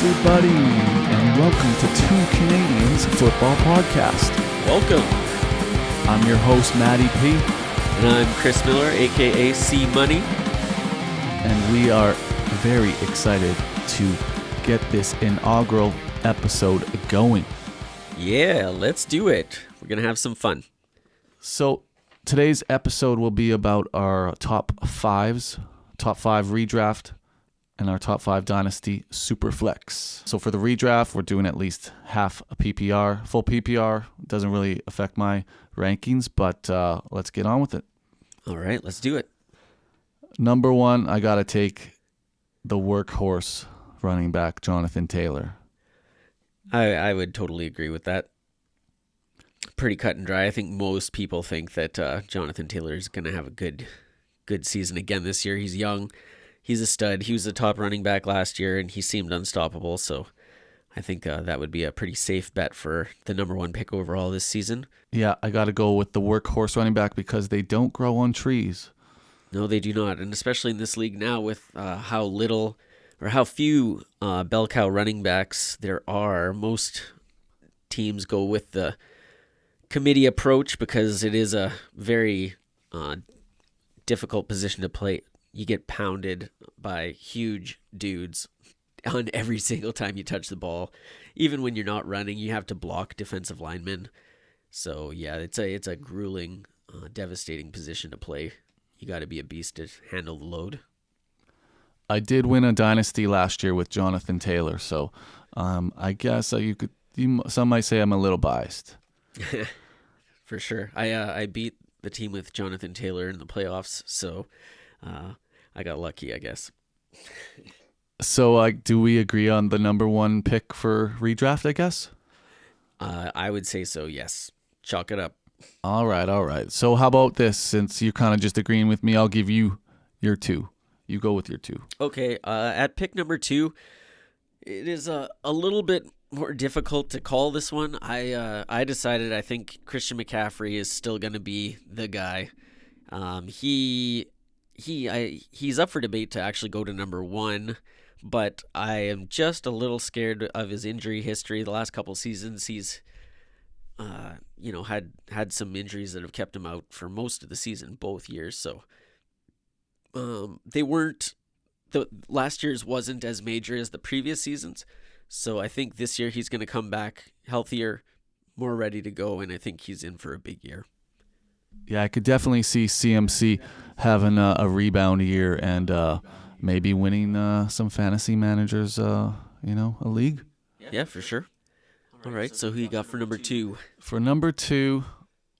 everybody, and welcome to Two Canadians Football Podcast. Welcome. I'm your host, Matty P. And I'm Chris Miller, a.k.a. C-Money. And we are very excited to get this inaugural episode going. Yeah, let's do it. We're going to have some fun. So today's episode will be about our top five redraft, and our top 5 Dynasty Superflex. So for the redraft, we're doing at least half a PPR. Full PPR doesn't really affect my rankings, but let's get on with it. All right, let's do it. Number 1, I got to take the workhorse running back, Jonathan Taylor. I would totally agree with that. Pretty cut and dry. I think most people think that Jonathan Taylor is going to have a good season again this year. He's young. He's a stud. He was the top running back last year, and he seemed unstoppable. So I think that would be a pretty safe bet for the number 1 pick overall this season. Yeah, I got to go with the workhorse running back because they don't grow on trees. No, they do not. And especially in this league now with how little or how few bell cow running backs there are, most teams go with the committee approach because it is a very difficult position to play. You get pounded by huge dudes on every single time you touch the ball. Even when you're not running, you have to block defensive linemen. So yeah, it's a grueling, devastating position to play. You got to be a beast to handle the load. I did win a dynasty last year with Jonathan Taylor, so I guess some might say I'm a little biased. For sure. I beat the team with Jonathan Taylor in the playoffs, so I got lucky, I guess. So do we agree on the number 1 pick for redraft, I guess? I would say so, yes. Chalk it up. All right. So how about this? Since you're kind of just agreeing with me, I'll give you your 2. You go with your 2. Okay, at pick number 2, it is a little bit more difficult to call this one. I decided I think Christian McCaffrey is still going to be the guy. He's up for debate to actually go to number 1, but I am just a little scared of his injury history. The last couple seasons, he's had some injuries that have kept him out for most of the season, both years. So last year's wasn't as major as the previous seasons. So I think this year he's going to come back healthier, more ready to go, and I think he's in for a big year. Yeah, I could definitely see CMC having a rebound year and maybe winning some fantasy managers, a league. Yeah, for sure. All right, so who you got for number 2? For number 2,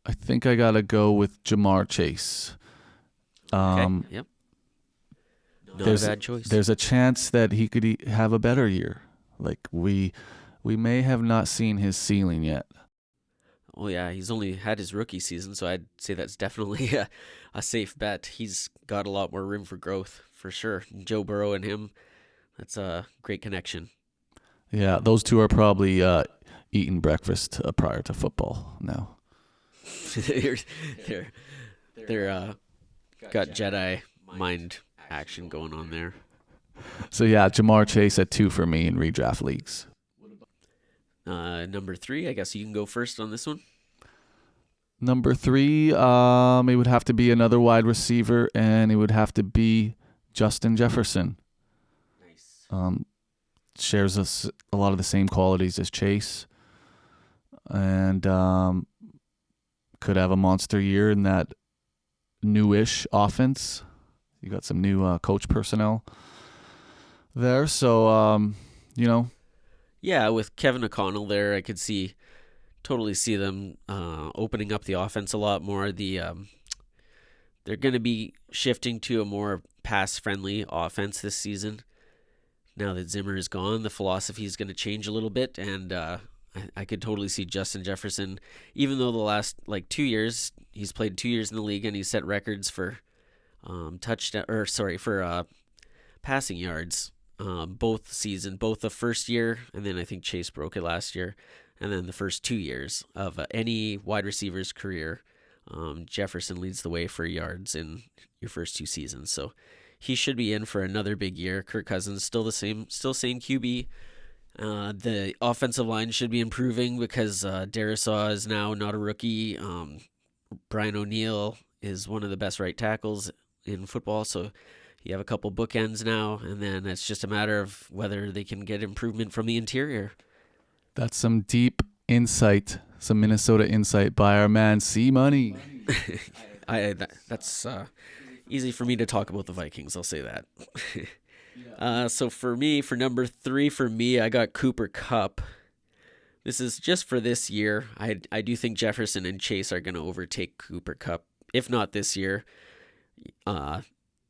I think I got to go with Jamar Chase. Okay, yep. Not a bad choice. There's a chance that he could have a better year. Like, we may have not seen his ceiling yet. Oh, yeah, he's only had his rookie season, so I'd say that's definitely a safe bet. He's got a lot more room for growth, for sure. Joe Burrow and him, that's a great connection. Yeah, those two are probably eating breakfast prior to football now. they're got Jedi mind action going on there. So, yeah, Jamar Chase at 2 for me in redraft leagues. Number 3, I guess you can go first on this one. Number 3, it would have to be another wide receiver, and it would have to be Justin Jefferson. Nice. Shares a lot of the same qualities as Chase, and could have a monster year in that newish offense. You got some new coach personnel there, so Yeah, with Kevin O'Connell there, I could totally see them opening up the offense a lot more. They're going to be shifting to a more pass-friendly offense this season. Now that Zimmer is gone, the philosophy is going to change a little bit, and I could totally see Justin Jefferson, even though the last 2 years, he's played 2 years in the league and he's set records for passing yards. Both the first year, and then I think Chase broke it last year, and then the first 2 years of any wide receiver's career. Jefferson leads the way for yards in your first 2 seasons, so he should be in for another big year. Kirk Cousins still same QB. The offensive line should be improving because Darisaw is now not a rookie. Brian O'Neill is one of the best right tackles in football, so you have a couple bookends now, and then it's just a matter of whether they can get improvement from the interior. That's some deep insight, some Minnesota insight by our man C-Money. That's easy for me to talk about the Vikings, I'll say that. So for me, for number 3 for me, I got Cooper Kupp. This is just for this year. I do think Jefferson and Chase are going to overtake Cooper Kupp. If not this year,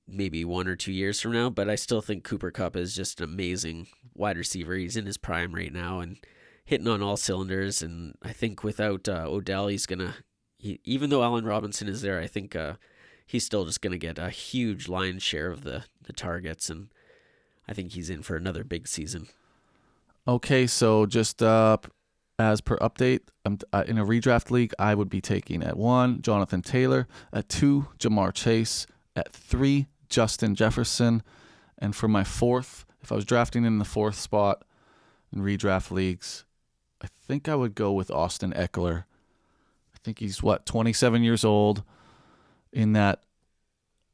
maybe 1 or 2 years from now. But I still think Cooper Kupp is just an amazing wide receiver. He's in his prime right now and hitting on all cylinders. And I think without Odell, even though Allen Robinson is there, I think he's still just going to get a huge lion's share of the targets. And I think he's in for another big season. Okay, so just as per update, in a redraft league, I would be taking at 1, Jonathan Taylor, at 2, Jamar Chase, at 3, Justin Jefferson, and for my 4th, if I was drafting in the 4th spot in redraft leagues, I think I would go with Austin Eckler. I think he's, 27 years old, in that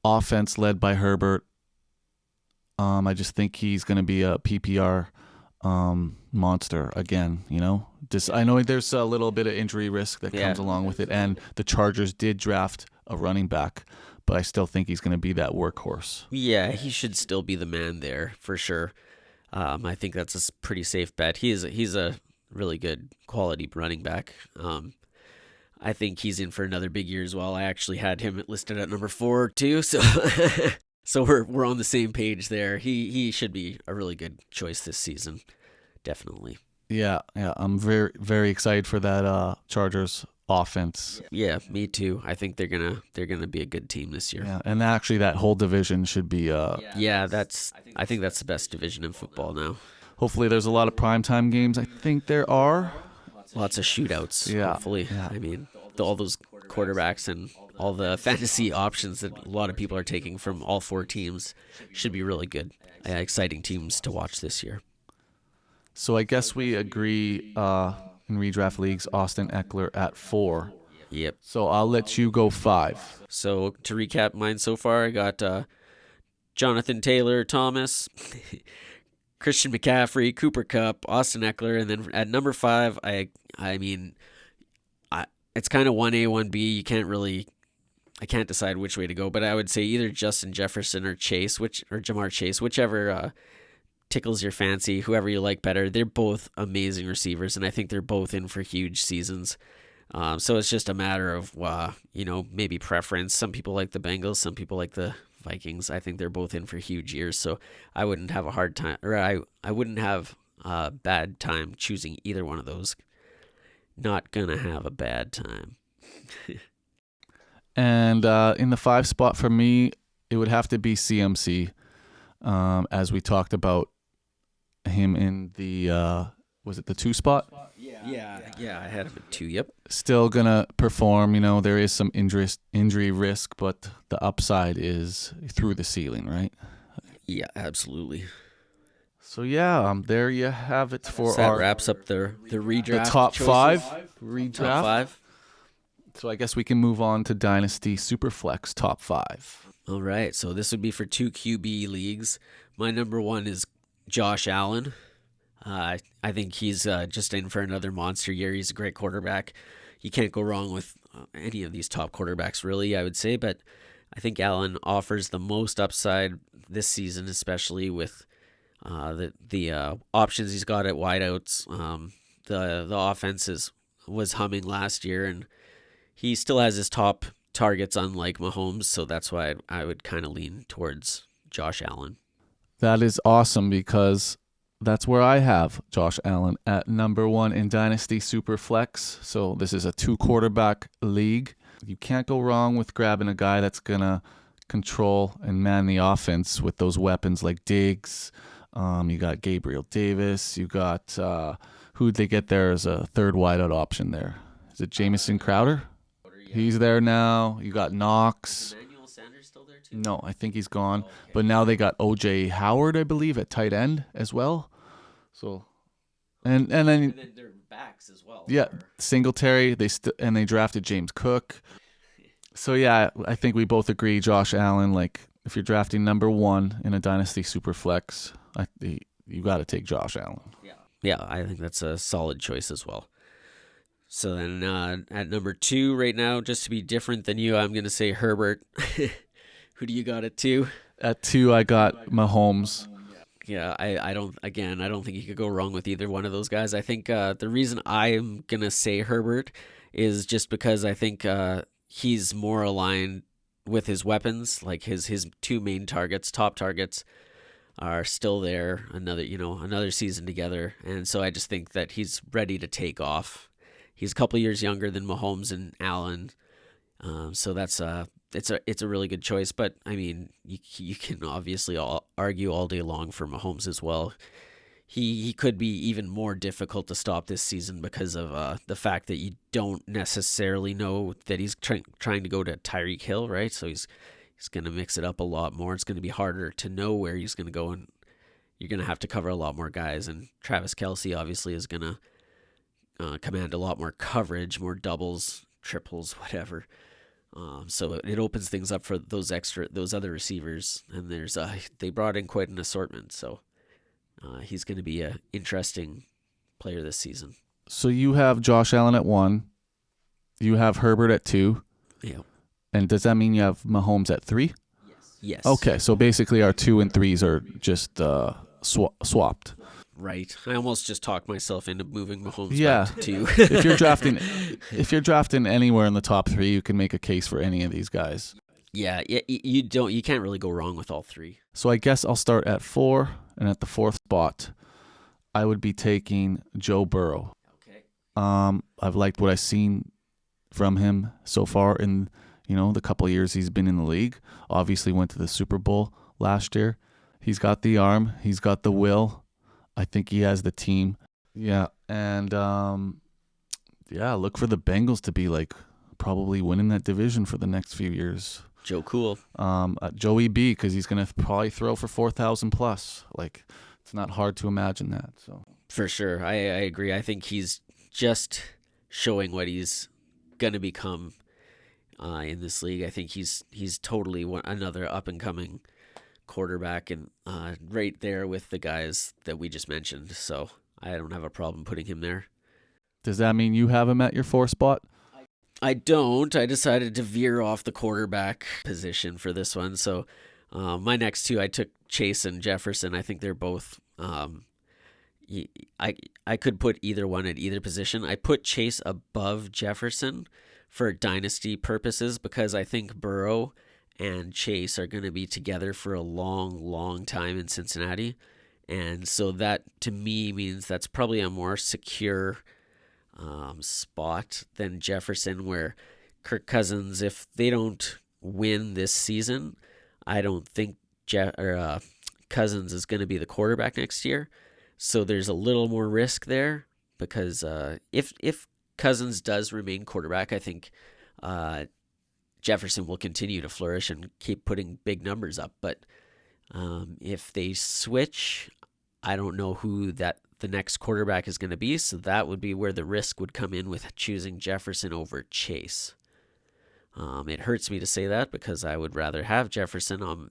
offense led by Herbert. I just think he's going to be a PPR monster again, I know there's a little bit of injury risk that comes along with it, and the Chargers did draft a running back, but I still think he's going to be that workhorse. Yeah, he should still be the man there for sure. I think that's a pretty safe bet. He's a really good quality running back. I think he's in for another big year as well. I actually had him listed at number 4 too, so so we're on the same page there. He should be a really good choice this season, definitely. Yeah, I'm very, very excited for that Chargers offense. Yeah, me too. I think they're gonna be a good team this year. Yeah, and actually that whole division should be. I think that's the best division in football now. Hopefully, there's a lot of primetime games. I think there are. Lots of shootouts. Yeah, hopefully. Yeah. I mean, all those quarterbacks and all the fantasy options that a lot of people are taking from all 4 teams should be really good. Exciting teams to watch this year. So I guess we agree in redraft leagues, Austin Eckler at 4. Yep. So I'll let you go 5. So to recap mine so far, I got Jonathan Taylor, Thomas, Christian McCaffrey, Cooper Kupp, Austin Eckler, and then at number 5, I mean, it's kind of 1A, 1B. I can't decide which way to go, but I would say either Justin Jefferson or Jamar Chase, whichever tickles your fancy, whoever you like better. They're both amazing receivers, and I think they're both in for huge seasons. So it's just a matter of, maybe preference. Some people like the Bengals, some people like the Vikings. I think they're both in for huge years, so I wouldn't have a hard time, or I wouldn't have a bad time choosing either one of those. Not gonna have a bad time. And in the 5 spot for me, it would have to be CMC, as we talked about him in the was it the 2 spot? Yeah, I had him at 2. Yep. Still gonna perform. There is some injury risk, but the upside is through the ceiling, right? Yeah, absolutely. So there you have it for that wraps up the redraft. The top choices. 5 redraft. Top 5. So I guess we can move on to Dynasty Superflex top 5. All right. So this would be for 2 QB leagues. My number 1 is Josh Allen. I think he's just in for another monster year. He's a great quarterback. You can't go wrong with any of these top quarterbacks, really, I would say. But I think Allen offers the most upside this season, especially with the options he's got at wideouts. The offense was humming last year, and he still has his top targets, unlike Mahomes. So that's why I would kind of lean towards Josh Allen. That is awesome, because that's where I have Josh Allen at number 1 in Dynasty Superflex. So this is a 2-quarterback league. You can't go wrong with grabbing a guy that's going to control and man the offense with those weapons like Diggs. You got Gabriel Davis. You got who'd they get there as a third wideout option there? Is it Jamison Crowder? He's there now. You got Knox. Emmanuel Sanders still there too? No, I think he's gone. But now they got O.J. Howard, I believe, at tight end as well. So And then And then their backs as well. yeah, Singletary. They drafted James Cook. So yeah, I think we both agree. Josh Allen. Like if you're drafting number 1 in a dynasty super flex, you got to take Josh Allen. Yeah, I think that's a solid choice as well. So then at number 2 right now, just to be different than you, I'm going to say Herbert. Who do you got at 2? At 2, I got Mahomes. Yeah, I don't think you could go wrong with either one of those guys. I think the reason I'm going to say Herbert is just because I think he's more aligned with his weapons, like his 2 main targets, top targets are still there, another season together. And so I just think that he's ready to take off. He's a couple years younger than Mahomes and Allen. So that's it's a really good choice, but I mean, you can obviously argue all day long for Mahomes as well. He could be even more difficult to stop this season because of the fact that you don't necessarily know that he's trying to go to Tyreek Hill, right? So he's going to mix it up a lot more. It's going to be harder to know where he's going to go, and you're going to have to cover a lot more guys. And Travis Kelce obviously is going to command a lot more coverage, more doubles, triples, whatever. So it opens things up for those other receivers, and they brought in quite an assortment. So he's going to be an interesting player this season. So you have Josh Allen at 1, you have Herbert at 2. Yeah. And does that mean you have Mahomes at 3? Yes. Okay, so basically our 2 and 3s are just swapped. Right. I almost just talked myself into moving Mahomes back to 2. if you're drafting anywhere in the top 3, you can make a case for any of these guys. Yeah, you can't really go wrong with all 3. So I guess I'll start at 4, and at the 4th spot, I would be taking Joe Burrow. Okay. I've liked what I've seen from him so far in the couple of years he's been in the league. Obviously went to the Super Bowl last year. He's got the arm, he's got the will. I think he has the team. Yeah, and look for the Bengals to be like probably winning that division for the next few years. Joe Cool. Joey B, because he's gonna probably throw for 4,000 plus. Like it's not hard to imagine that. So For sure, I agree. I think he's just showing what he's gonna become in this league. I think he's totally another up and coming quarterback, and right there with the guys that we just mentioned. So I don't have a problem putting him there. Does that mean you have him at your 4 spot? I don't. I decided to veer off the quarterback position for this one. So my next 2, I took Chase and Jefferson. I think they're both. I could put either one at either position. I put Chase above Jefferson for dynasty purposes because I think Burrow and Chase are going to be together for a long, long time in Cincinnati. And so that, to me, means that's probably a more secure spot than Jefferson, where Kirk Cousins, if they don't win this season, I don't think Cousins is going to be the quarterback next year. So there's a little more risk there because if Cousins does remain quarterback, I think Jefferson will continue to flourish and keep putting big numbers up. But if they switch, I don't know who the next quarterback is going to be. So that would be where the risk would come in with choosing Jefferson over Chase. It hurts me to say that because I would rather have Jefferson on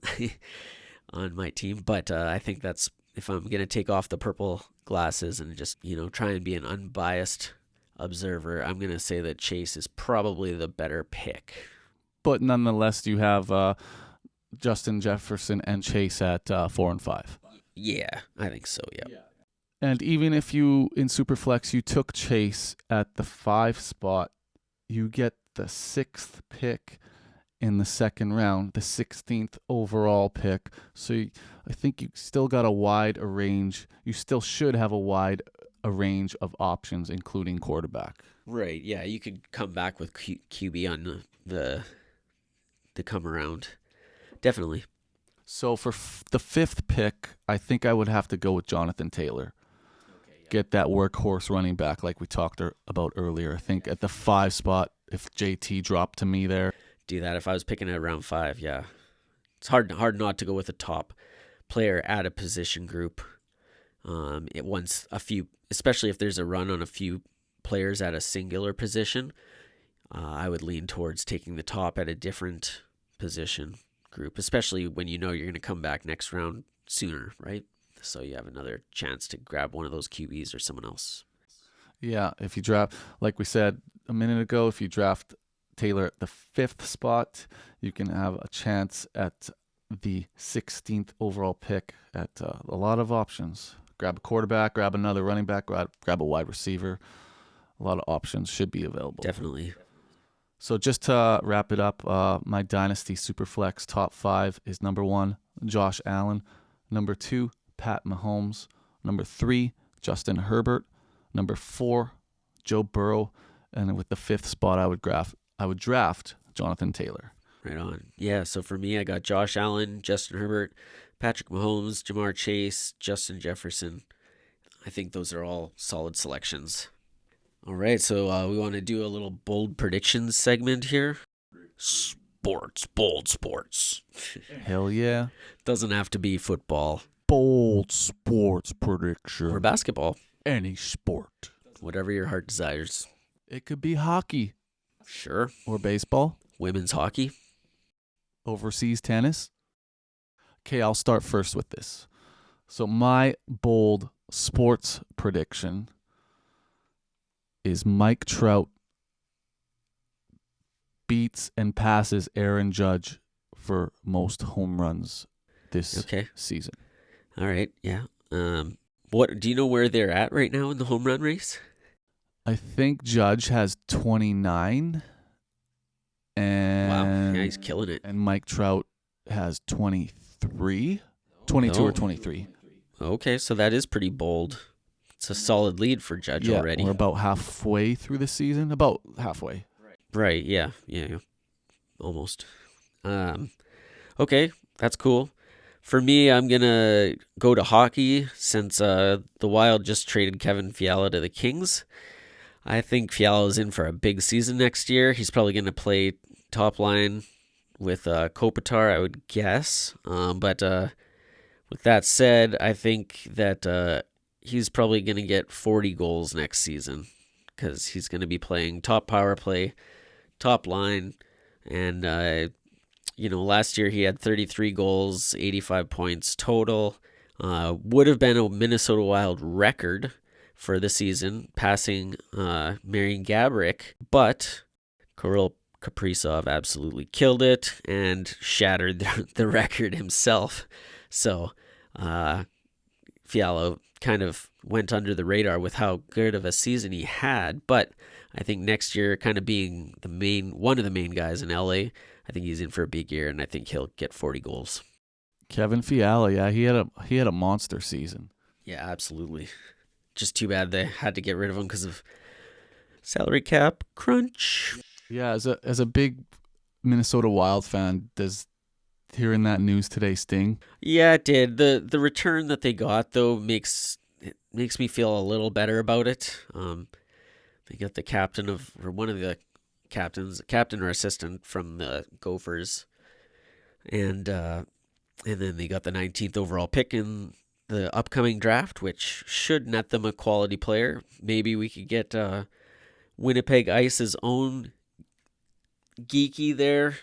my team. But I think that's, if I'm going to take off the purple glasses and just, try and be an unbiased observer, I'm going to say that Chase is probably the better pick. But nonetheless, you have Justin Jefferson and Chase at 4 and 5. Yeah, I think so, yeah. And even if you, in Superflex, you took Chase at the 5 spot, you get the 6th pick in the second round, the 16th overall pick. So I think you still got a wide range. You still should have a wide range of options, including quarterback. Right, yeah, you could come back with QB on the come around. Definitely. So for the 5th pick, I think I would have to go with Jonathan Taylor. Okay, yeah. Get that workhorse running back like we talked about earlier. I think at the 5 spot, if JT dropped to me there. Do that if I was picking at round 5, yeah. It's hard not to go with a top player at a position group. Especially if there's a run on a few players at a singular position, I would lean towards taking the top at a different position group, especially when you know you're going to come back next round sooner, right? So you have another chance to grab one of those QBs or someone else. Yeah, if you draft, like we said a minute ago, if you draft Taylor at the 5th spot, you can have a chance at the 16th overall pick at a lot of options. Grab a quarterback, grab another running back, grab a wide receiver. A lot of options should be available. Definitely. So just to wrap it up, my Dynasty Superflex top 5 is number 1, Josh Allen. Number 2, Pat Mahomes. Number 3, Justin Herbert. Number 4, Joe Burrow. And with the 5th spot, I would draft Jonathan Taylor. Right on. Yeah, so for me, I got Josh Allen, Justin Herbert, Patrick Mahomes, Jamar Chase, Justin Jefferson. I think those are all solid selections. All right, so we want to do a little bold predictions segment here. Sports, bold sports. Hell yeah. Doesn't have to be football. Bold sports prediction. Or basketball. Any sport. Whatever your heart desires. It could be hockey. Sure. Or baseball. Women's hockey. Overseas tennis. Okay, I'll start first with this. So my bold sports prediction is Mike Trout beats and passes Aaron Judge for most home runs this season. All right, yeah. What do you know where they're at right now in the home run race? I think Judge has 29. And wow, yeah, he's killing it. And Mike Trout has 23, 22 or 23. Okay, so that is pretty bold. It's a solid lead for Judge already. We're about halfway through the season. About halfway. Right, yeah. Almost. Okay, that's cool. For me, I'm going to go to hockey since the Wild just traded Kevin Fiala to the Kings. I think Fiala is in for a big season next year. He's probably going to play top line with Kopitar, I would guess. But with that said, I think that he's probably going to get 40 goals next season because he's going to be playing top power play, top line. And, last year he had 33 goals, 85 points total. Would have been a Minnesota Wild record for the season, passing Marian Gaborik, but Kirill Kaprizov absolutely killed it and shattered the record himself. So Fiala kind of went under the radar with how good of a season he had, but I think next year, kind of being one of the main guys in LA, I think he's in for a big year, and I think he'll get 40 goals. Kevin Fiala, yeah, he had a monster season. Yeah, absolutely. Just too bad they had to get rid of him because of salary cap crunch. Yeah, as a big Minnesota Wild fan, does hearing that news today sting? Yeah, it did. The return that they got though makes me feel a little better about it. They got the captain one of the captain or assistant from the Gophers, and then they got the 19th overall pick in the upcoming draft, which should net them a quality player. Maybe we could get Winnipeg Ice's own Geeky there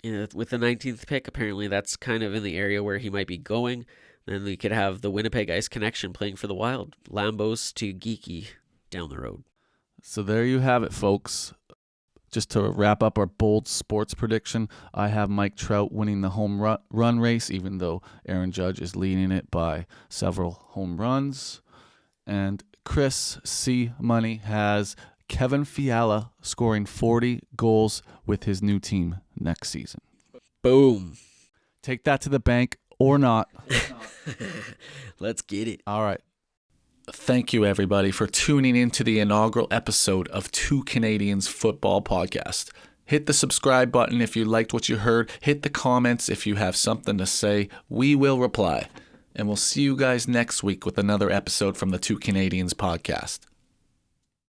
with the 19th pick. Apparently that's kind of in the area where he might be going. Then we could have the Winnipeg Ice connection playing for the Wild. Lambos to Geeky down the road. So there you have it, folks. Just to wrap up our bold sports prediction, I have Mike Trout winning the home run race, even though Aaron Judge is leading it by several home runs. And Chris C-Money has Kevin Fiala scoring 40 goals with his new team next season. Boom. Take that to the bank or not. Let's get it. All right. Thank you, everybody, for tuning in to the inaugural episode of Two Canadians Football Podcast. Hit the subscribe button if you liked what you heard. Hit the comments if you have something to say. We will reply. And we'll see you guys next week with another episode from the Two Canadians Podcast.